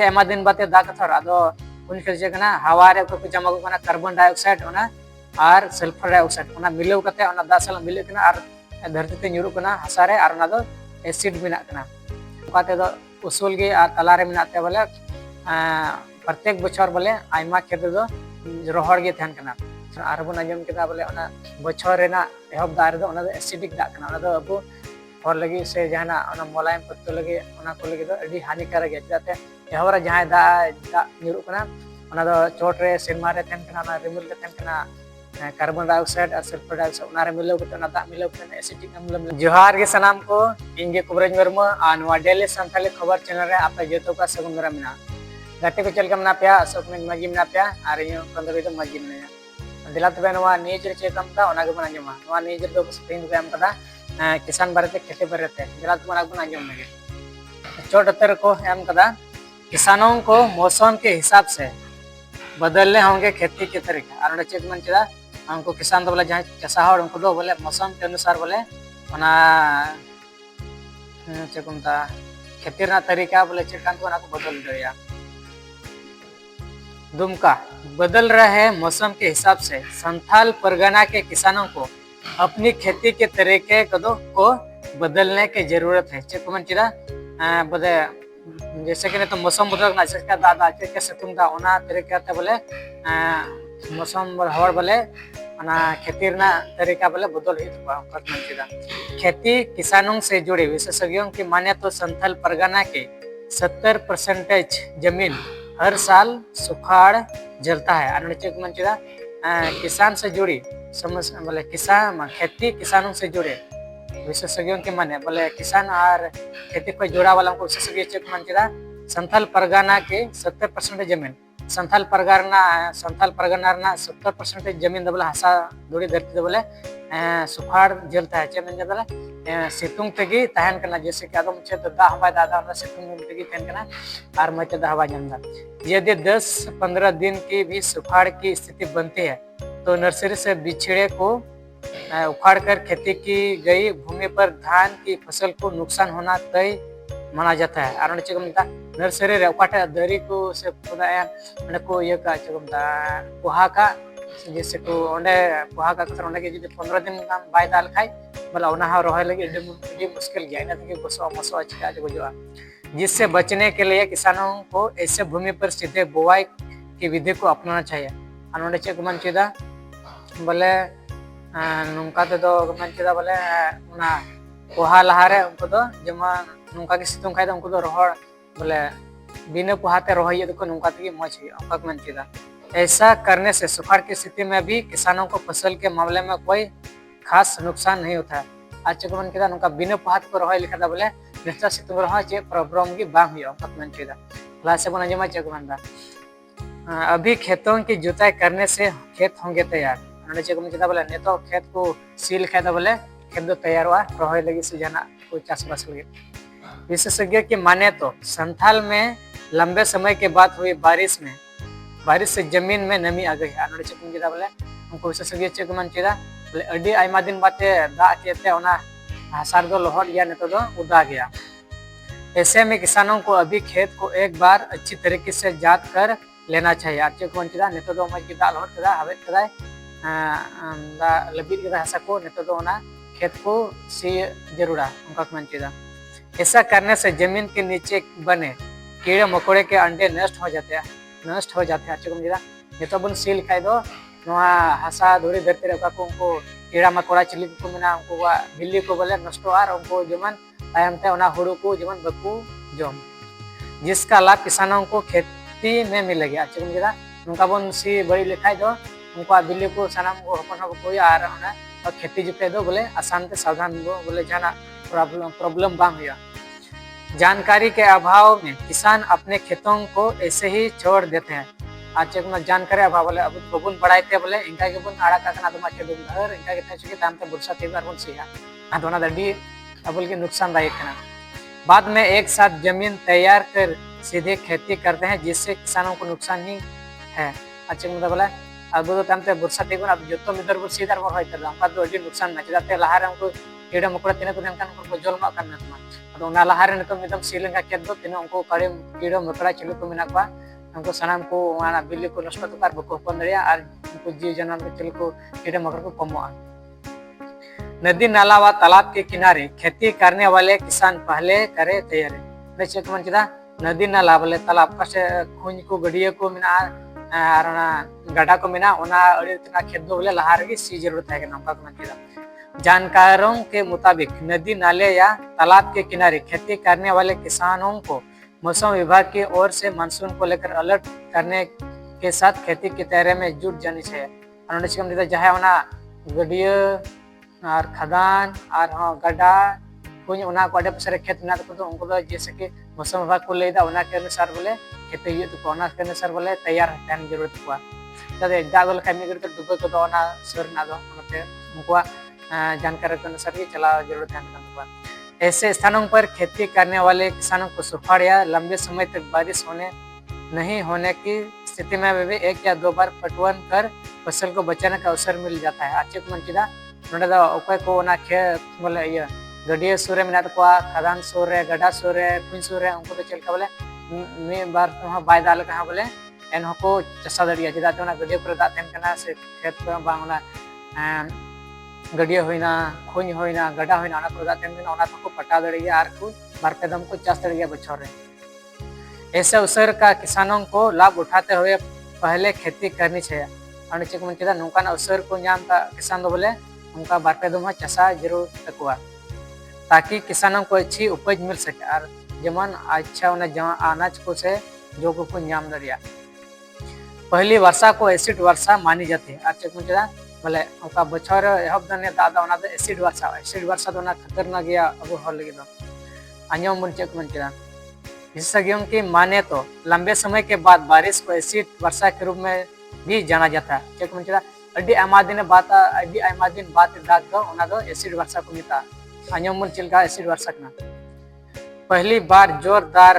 एमा दिन बाते दाग थर आदो उन खेल कना हवा रे को जमा को कार्बन डाइऑक्साइड ओना और सल्फर डाइऑक्साइड ओना मिलाव कते ओना दा साल मिले कना और धरती ते ᱧᱩᱨᱩᱜ कना हसा रे और ओना दो एसिड बिना कना ओकाते दो उसूल गे और तला रे मिनाते बोले प्रत्येक बछर बोले आयमा खेत दो रोहड़ गे तहन कना और बन आजम केदा बोले ओना बछर रेना एहब दार दो ओना दो एसिडिक दा कना ओना दो अबो और लगी से जहाना ओना मोलायम पत्तो लगे ओना को लगे दो अडी हानिकारक है चलाते एहवरा जहां दा ᱧᱩᱨᱩᱜ कना ओना दो चोट रे सिरमा रे तहन कना ओना रिमूल रे तहन कना कार्बन डाइऑक्साइड और सल्फर डाइऑक्साइड ओना रे मिलाव कते ओना दा मिलाव कते एसिडिक अम्ल जोहार गे सनाम को इंगे कुबरेज वर्मा आ नवा डेली संथाली खबर चैनल रे आपे जतो का सगुन दरा मिना गाते को चलका मना पे अशोक में मजी मना पे और इन कंदरी तो मजी मना दिला तबे नवा नीज रे चेतम ता ओना गे बना जमा नवा नीज रे दो स्क्रीन पे हम कदा किसान बारे खेती बारे दिला तो मना बना जम लगे छोट अतर को हम कदा किसानों को मौसम के हिसाब से बदलने होंगे खेती के तरीके और चेक मन चला हमको किसान तो बोले जहाँ चसा हो उनको दो बोले मौसम के अनुसार बोले ओना चेकुमता खेती ना तरीका बोले चिरकान को ना को बदल दिया दुमका बदल रहे मौसम के हिसाब से संथाल परगना के किसानों को अपनी खेती के तरीके को बदलने की जरूरत है चेकुमन चिरा बदे जैसे कि नहीं तो मौसम बदल ना इसका दादा के सितुंग दा ओना तरीका ते बोले मौसम हर बोले ओना खेती ना तरीका बोले बदल ही तो कथन चिरा खेती किसानों से जुड़े विशेषज्ञों की माने तो संथाल परगना के 70% जमीन हर साल सुखाड़ जलता है अरुणाचल मंचिरा किसान से जुड़ी समस्या बोले किसान खेती किसानों से जुड़े विशेषज्ञों के माने बोले किसान और खेती को जोड़ा वाला को विशेषज्ञ चेक मंचिरा संथाल परगना के 70% जमीन संथाल परगना ना 70% जमीन बोले हसा दूरी धरती बोले सुखाड़ जलता है चे मन बोले सितुंग तेगी तहन करना जैसे कि आदम छे तो दा हवा दादा और सितुंग तेगी तहन करना और मचे दा हवा जमदा यदि 10-15 दिन की भी सुखाड़ की स्थिति बनती है तो नर्सरी से बिछड़े को उखाड़ कर खेती की गई भूमि पर धान की फसल को नुकसान होना तय माना जाता है और नर्सरी रे उकाटा दरी को से खुदाया को ये का चुमता पोहा का जैसे को ओंडे पोहा का कसर ओंडे के जदि 15 दिन काम बाय दाल खाई बोला ओना हा रहे लगे एडी मुश्किल गया ना कि बसो मसो अच्छा जो जोआ जिससे बचने के लिए किसानों को ऐसे भूमि पर सीधे बुआई की विधि को अपनाना चाहिए और ओंडे चेक मन चिदा बोले नुंका ते दो मन चिदा बोले ओना पोहा लहारे उनको दो जमा नुंका के सितुंग खाई दो उनको दो रोहड़ बोले बिना पोहाते रोहिए तो नुंका ते मौज है उनका मन चिदा ऐसा करने से सुखाड़ की स्थिति में भी किसानों को फसल के मामले में कोई खास नुकसान नहीं होता है आज को मन किदा नुका बिना पोहात को रोहिए लिखा था बोले निश्चित सितुंग रोहा चे प्रॉब्लम की बांग हुई उनका मन चिदा क्लास से बना जमा चेक मनदा अभी खेतों की जुताई करने से खेत होंगे तैयार उन्होंने चेक मन चिदा बोले ने तो खेत को सील खेत बोले खेत दो तैयार हुआ रोहिए लगी से जाना कोई चास बस लगे विशेषज्ञ की माने तो संथाल में लंबे समय के बाद हुई बारिश से जमीन में नमी आ गई है चिदा बोले उनको विशेषज्ञ चेक मन चिदा बोले अडी आयमा दिन बाते दा केते ओना हासार दो लोहड़ गया नहीं तो उदा गया ऐसे में किसानों को अभी खेत को एक बार अच्छी तरीके से जांच कर लेना चाहिए आज चेक मन चिदा नहीं तो मज की दाल लोहड़ कदा हवे कदा दा लबीर कदा हसा को नहीं तो ओना खेत को सी जरूरा उनका मन चिदा ऐसा करने से जमीन के नीचे बने कीड़े मकोड़े के अंडे नष्ट हो जाते हैं अच्छे नहीं तो बन सील खाई दो हसा धूरी धरती रे को उनको कीड़ा मकोड़ा चिली को मेना उनको बिल्ली को बोले नष्ट और उनको जमन तायमते ओना हुड़ू को जमन बकू जम जिसका लाभ किसानों को खेती में मिलेगी अच्छे उनका बन सी बड़ी लिखाई दो उनको बिल्ली को सनाम को हपन को और खेती जुटे दो बोले आसान से सावधान दो बोले जाना प्रॉब्लम बांग हुआ जानकारी के अभाव में किसान अपने खेतों को ऐसे ही छोड़ देते हैं आज जानकारी अभाव बोले अब बबुन बढ़ाते बोले इनका के बुन आड़ा का कना दमा के दुन घर इनका के चुके तामते बुरसा ते बार बुन सिया दोना दडी अबुल के नुकसानदायक है बाद में एक साथ जमीन तैयार कर सीधे खेती करते हैं जिससे किसानों को नुकसान ही है अच्छा बोला अब तो तामते बुरसा ते अब जो तो मिदर बुर सीधा होय त हमका तो अडी नुकसान ना चलाते लहार हमको कीड़ा मकोड़ा तीना को नेनकान को जलमा kan natma ado ona lahare nito midam silenga ket do tina unko kare कीड़ा मकोड़ा चिलु को मेना kwa उनको सनाम को वहां बिल्ली को नष्ट तो कर बको पन दरिया और उनको जीव जनावर के चिलु को कीड़ा मकोड़ा को कमोआ। नदी नाला व तालाब के किनारे खेती करने वाले किसान पहले करे तैयारी नचे को मन चिदा नदी नाला बोले तालाब का से खुंज को गड़िया को मिना और गड्ढा को मिना ओना अड़ी तना खेत दो बोले लहार की सी जरूरत है नौका को मन चिदा। जानकारों के मुताबिक नदी नाले या तालाब के किनारे खेती करने वाले किसानों को मौसम विभाग की ओर से मानसून को लेकर अलर्ट करने के साथ खेती की तैयारी में जुट जानी चाहिए। जहाँ होना गडिया और खदान और गड्ढा कुछ उना को अड़े पसरे खेत में तो उनको तो जैसे कि मौसम विभाग को लेदा उना के अनुसार बोले खेती ये तो उना के अनुसार बोले तैयार रहने जरूरत को तब दागल कमी कर डुबे को तो उना सर ना दो उनके उनको जानकारी के अनुसार ही चला जरूरत है। ऐसे स्थानों पर खेती करने वाले किसानों को सुखाड़ या लंबे समय तक बारिश नहीं होने की स्थिति में वे एक या दो बार पटवन कर फसल को बचाने का अवसर मिल जाता है। अच्छे को मनचिदा नोडे को ना खेत बोले ये गडिया सूर्य में को खदान सूर्य गड्ढा सूर्य कुछ सूर्य उनको तो चलका बोले मी बार तो बाय दाल कहा बोले एन को चसा दड़िया चेदा तो ना गडिया पर दा तेन कना से खेत को बांगना गडिया होइना खुंज होइना गड्ढा होइना ओना को दा तेन कना ओना को पटा दड़िया और को बार पे दम को चास दड़िया बछोर रे। ऐसे अवसर का किसानों को लाभ उठाते हुए पहले खेती करनी चाहिए और चेक मन चेदा नौका अवसर को नाम का किसान दो बोले उनका बार पे दम चसा जरूर तकवा ताकि किसानों को अच्छी उपज मिल सके और जमन अच्छा अनाज को से जो को नाम दरिया। पहली वर्षा को एसिड वर्षा मानी जाती है। चेक मुझे बोले उनका बछर एहब दने दादा ओना एसिड वर्षा तो खतरनाक गया अब हर लगे दो आंजम बन चेक मुझे विशेषज्ञों की माने तो लंबे समय के बाद बारिश को एसिड वर्षा के रूप में भी जाना जाता है। चेक मुझे अड्डी आमा दिन बात दाग दो ओना दो एसिड वर्षा को मिता आंजमन चिलका एसिड वर्षा ना। पहली बार जोरदार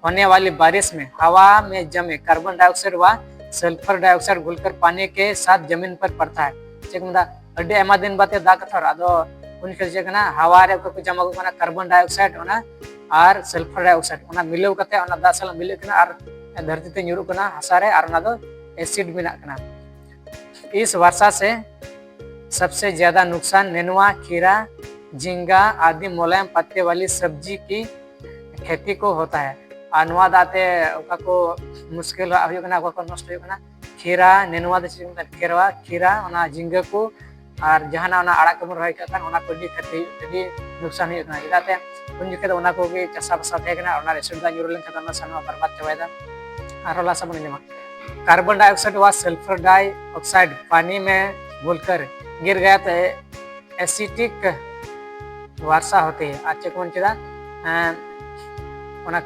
होने वाली बारिश में हवा में जमे कार्बन डाइऑक्साइड व सल्फर डाइऑक्साइड घुलकर पानी के साथ जमीन पर पड़ता है। चेक मुदा अड्डी आमा दिन बाते दाग थर आदो उन खेल ना हवा रे को जमा को ना कार्बन डाइऑक्साइड ओना और सल्फर डाइऑक्साइड ओना मिलाव कते ओना दा साल मिले कना और धरती ते ᱧᱩᱨᱩᱜ कना हसा रे और ओना दो एसिड बिना कना। इस वर्षा से सबसे ज्यादा नुकसान नेनुआ खीरा झींगा आदि मुलायम पत्ते वाली सब्जी की खेती को होता है। अनुवाद आते को मुश्किल को नष्ट खीरा नेनुआ केरवा खीरा झींगा को और जहां आड़ा को रही खेती नुकसान चेदाते उन जुखे को चाषा बसा थे रेसड दा ᱧᱩᱨ लेन सानवा बर्बाद चबादा और लासा बन जमा। कार्बन डाइऑक्साइड व सल्फर डाइऑक्साइड पानी में घुलकर गिर गया तो एसिटिक वर्षा होती है। अच्छे को चेदा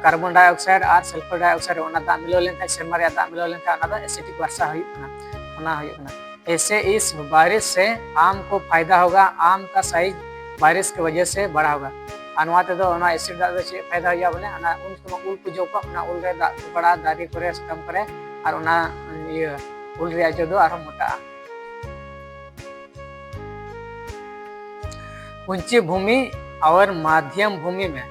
कार्बन डाइऑक्साइड और सल्फर डाइऑक्साइड दा मिलो लेन सेमा रे दा मिलो लेन एसिटिक वर्षा होना। ऐसे इस बारिश से आम को फायदा होगा। आम का साइज बारिश की वजह से बड़ा होगा। अनुवाद तो एसिड फायदा हुआ बोले उन उल को जो उल रे बड़ा दारी करे कम करे और उल रे जो दो और मोटा। ऊंची भूमि और मध्यम भूमि में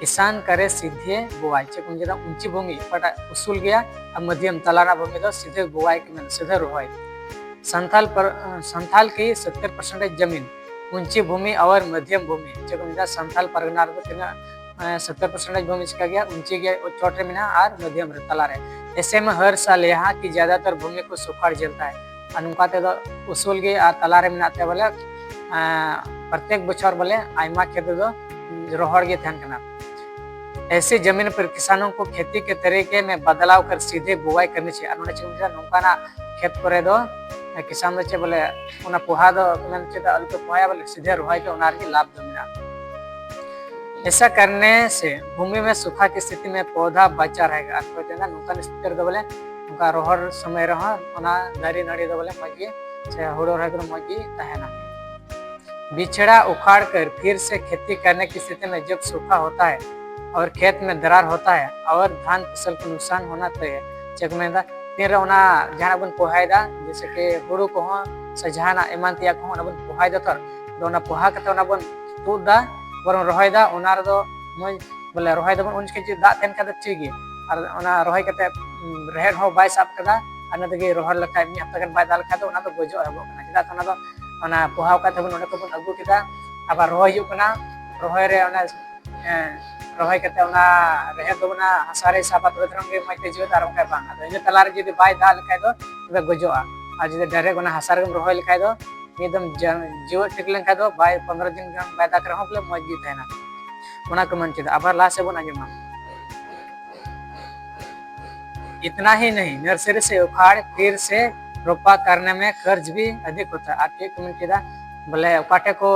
किसान करे सीधे बुआई। चेक ऊंची भूमि पटा उसूल गया और मध्यम तलाना भूमि तो सीधे बुआई की सीधे रोवाई। संथाल की 70% जमीन ऊंची भूमि और मध्यम भूमि। चेक संथाल परगना 70% भूमि चिका गया ऊंची गया चोटे में और मध्यम तला रहे। ऐसे में हर साल यहाँ की ज्यादातर भूमि को सुखाड़ झेलता है। अनुपाते तो उसूल गए और तलारे में बोले प्रत्येक बछर बोले आयमा खेत दो रोहड़ गे थन कना। ऐसी जमीन पर किसानों को खेती के तरीके में बदलाव कर सीधे बुआई करनी चाहिए। नौकाना खेत पर दो किसान चे बोले पोहा दो पोहा बोले सीधे रोहाई के लाभ दो मिला। ऐसा करने से भूमि में सूखा की स्थिति में पौधा बचा रहेगा। नौका स्थिति बोले उनका रोहड़ समय रहा दारी नाड़ी दो बोले मजी से हुड़ो रह मजी तहना। बिछड़ा उखाड़ कर फिर से खेती करने की स्थिति में जब सूखा होता है और खेत में दरार होता है और धान फसल को नुकसान होना तय है। चेक में फिर जहाँ बन पोहायदा जैसे कि हुड़ू को से जहाँ एमान तिया को बन पोहायदा थर पोहा कते बन तुदा बरं रॉयदा उना रदो मज बोले रॉय दबन उन के दा तेन का ठीक गे और उना रॉय कते रेहर हो बाय साब कदा अना दगे रोहर लखा मी हफ्ता गन बाय दाल खा तो उना तो गजो हबो कना चिदा उना दो उना पोहाव का तबन उना को बन अगु किदा अब रॉय यु कना रॉय रे उना रॉय कते उना रेहर दो उना हसारे साबा तो तरंग गे मते जो तार का बांग अदो जे तलार जदि बाय दाल खा दो तबे गजोआ और जदि डायरेक्ट उना हसारे गम रॉय लखा दो एकदम जीव टिक लेन खा दो बाय 15 दिन गन बाय दाक रहो बोले मज गी थेना उना को मन चिदा अब ला से बन आजमा। इतना ही नहीं, नर्सरी से उखाड़ फिर से रोपा करने में खर्च भी अधिक होता है। आप ये कमेंट किया बोले उकाटे को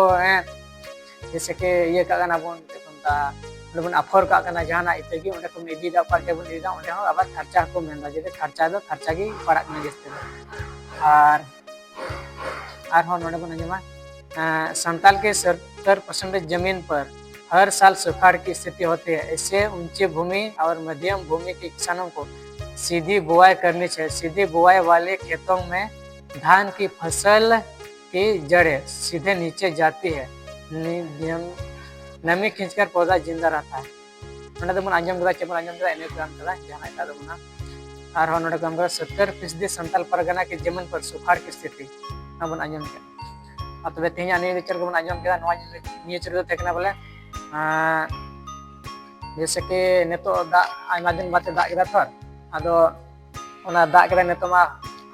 जैसे कि ये का गाना बोन तेकुंता बोले अफोर का गाना जहाना इतगी उन्हें को इदी दा उकाटे बोन इदी दा उन्हें हो अब खर्चा को मेंदा जे खर्चा दो खर्चा की पड़क में जस्ते और हो नोडे बोन जमा संताल के 70% जमीन पर हर साल सुखाड़ की स्थिति होती है। इससे ऊंची भूमि और मध्यम भूमि के किसानों को सीधी बुआई करनी चाहिए। सीधी बुआई वाले खेतों में धान की फसल की जड़ें सीधे नीचे जाती है, नमी खींचकर पौधा जिंदा रहता है। नोडे दबन आंजम गदा चबन आंजम गदा एने काम कदा जहां इता दबना और हो नोडे काम 70% संताल परगना के जमीन पर सुखाड़ की स्थिति नबन आंजम के अब तबे तेहना ने लेक्चर को आंजम केदा नवा नेचर दो तेकना बोले जैसे कि नेतो दा आयमा दिन बाते दा केदा थर आदो ओना दा केदा नेतो मा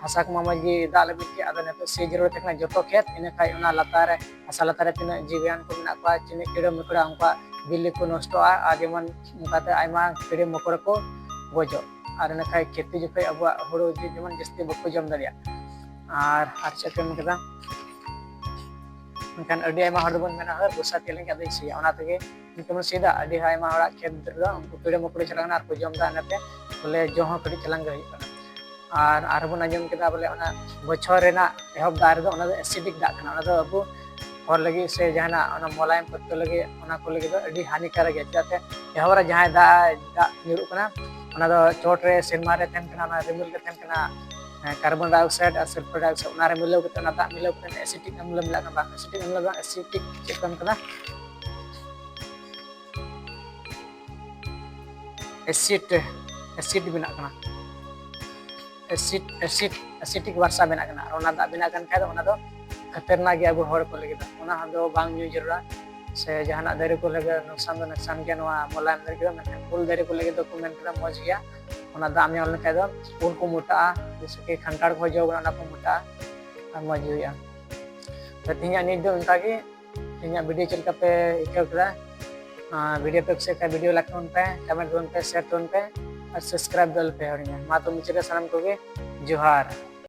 हसा को मजी दा लबित के आदो नेतो से जरूरत तेकना जतो खेत इने खाय ओना लतारे हसा लतारे तिना जीवन को मेना पा चिने केड़ो मकड़ा उनका बिल्ली को नष्ट आ जेमन उनकाते आयमा केड़े मकड़ को गजो और इने खाय खेती जो खाय अब हुड़ो जेमन जस्ती बको जम दरिया और चेकम केदा मकान अडी आयमा हड़ बन मेना हर गुस्सा तेलें का सिया ओना तगे इनकम सीधा अडी आयमा हड़ा खेत दो उनको पेड़े मकड़े चलाना और को जम दा नते बोले जो हो कड़ी चलांग गई और आरबन आजम केदा बोले ओना बछर रेना एहब दार दो ओना एसिडिक दा कना ओना दो अबु और लगी से जहाना ओना मोलायम पत्तो लगे ओना को लगे दो अडी हानिकारक है जाते एहबरा जहां दा निरु कना ओना दो चोट रे सिरमा रे तेन कना रिमिल के तेन कना कार्बन डाइऑक्साइड और सल्फर डाइऑक्साइड उना रे मिलाव कते दा मिलाव कते एसिटिक अम्ल मिला का एसिटिक अम्ल बा एसिटिक चिकन कना एसिड बिना कना एसिटिक वर्षा बिना कना ओना दा बिना कन खाय ओना दो खतरनाक गया अब हर को लगे ओना दो बांग न्यू जरूरा से जहाना दारे को लगे नुकसान के नवा मोलायम दरे के मैं फूल दारे को लगे तो कमेंट करा मौज गया ओना दा में होले खाय दो फूल को मोटा जैसे कि खंटाड़ को जो ओना को मोटा मौज हुआ तो तिया नि दो उनका के तिया वीडियो चल पे इके करा वीडियो पे से का वीडियो लाइक पे कमेंट पे शेयर पे और सब्सक्राइब दल पे हड़िया मा तो मुचरे सनम को जोहार।